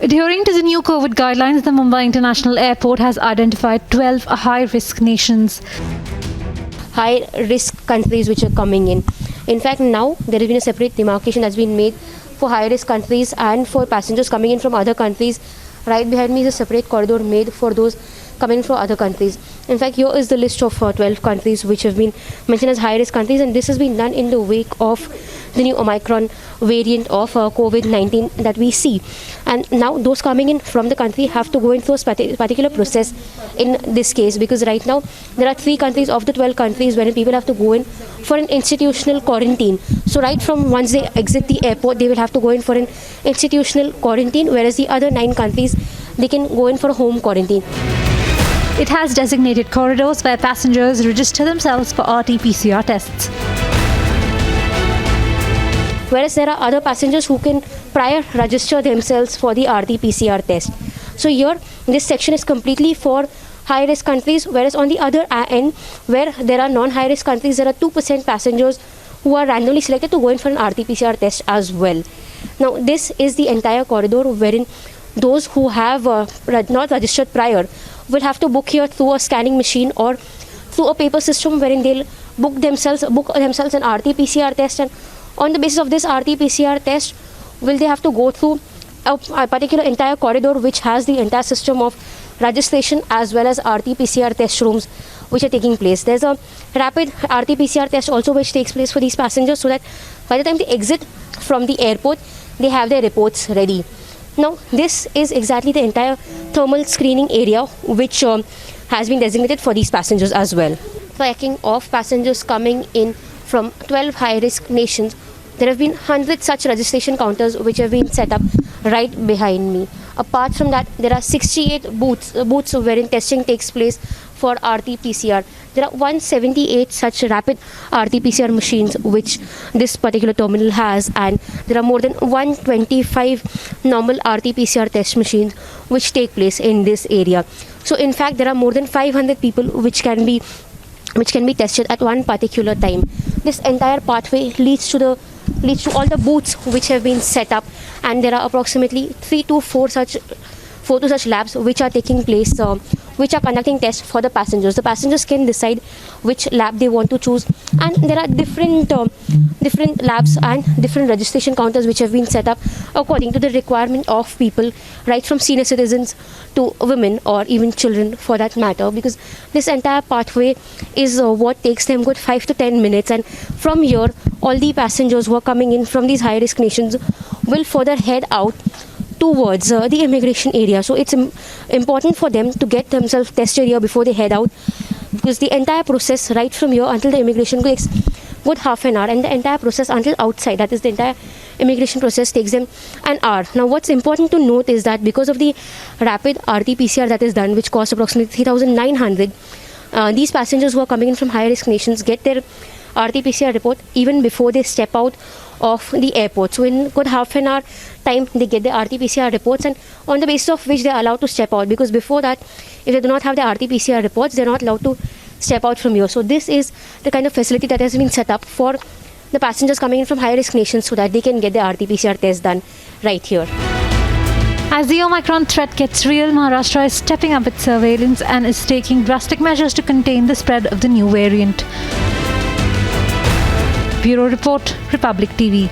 Adhering to the new COVID guidelines, the Mumbai International Airport has identified 12 high-risk nations. High-risk countries which are coming in. In fact, now there has been a separate demarcation that's been made for high-risk countries and for passengers coming in from other countries. Right behind me is a separate corridor made for those coming from other countries. In fact, here is the list of 12 countries which have been mentioned as high-risk countries, and this has been done in the wake of the new Omicron variant of COVID-19 that we see. And now those coming in from the country have to go into a particular process in this case, because right now there are 3 countries of the 12 countries wherein people have to go in for an institutional quarantine. So right from once they exit the airport, they will have to go in for an institutional quarantine, whereas the other 9 countries, they can go in for a home quarantine. It has designated corridors where passengers register themselves for RT-PCR tests. Whereas there are other passengers who can prior register themselves for the RT-PCR test. So here, this section is completely for high-risk countries, whereas on the other end, where there are non-high-risk countries, there are 2% passengers who are randomly selected to go in for an RT-PCR test as well. Now, this is the entire corridor wherein those who have not registered prior will have to book here through a scanning machine or through a paper system wherein they'll book themselves an RT-PCR test, and on the basis of this RT-PCR test, will they have to go through a particular entire corridor which has the entire system of registration as well as RT-PCR test rooms which are taking place. There's a rapid RT-PCR test also which takes place for these passengers, so that by the time they exit from the airport, they have their reports ready. Now, this is exactly the entire thermal screening area which has been designated for these passengers as well. Tracking of passengers coming in from 12 high-risk nations, there have been 100 such registration counters which have been set up right behind me. Apart from that, there are 68 booths wherein testing takes place for RT-PCR. There are 178 such rapid RT-PCR machines which this particular terminal has, and there are more than 125 normal RT-PCR test machines which take place in this area. So in fact, there are more than 500 people which can be tested at one particular time. This entire pathway leads to all the booths which have been set up, and there are approximately 3 to 4 such labs which are taking place, which are conducting tests for the passengers. The passengers can decide which lab they want to choose, and there are different labs and different registration counters which have been set up according to the requirement of people, right from senior citizens to women or even children for that matter, because this entire pathway is what takes them good 5 to 10 minutes, and from here all the passengers who are coming in from these high risk nations will further head out towards the immigration area. So it's important for them to get themselves tested here before they head out, because the entire process right from here until the immigration takes good half an hour, and the entire process until outside, that is the entire immigration process, takes them an hour. Now what's important to note is that because of the rapid RT-PCR that is done, which costs approximately 3,900, these passengers who are coming in from high risk nations get their RT-PCR report even before they step out of the airport. So in good half an hour time, they get the RT-PCR reports, and on the basis of which they are allowed to step out, because before that, if they do not have the RT-PCR reports, they are not allowed to step out from here. So this is the kind of facility that has been set up for the passengers coming in from high risk nations, so that they can get the RT-PCR test done right here. As the Omicron threat gets real, Maharashtra is stepping up its surveillance and is taking drastic measures to contain the spread of the new variant. Bureau Report, Republic TV.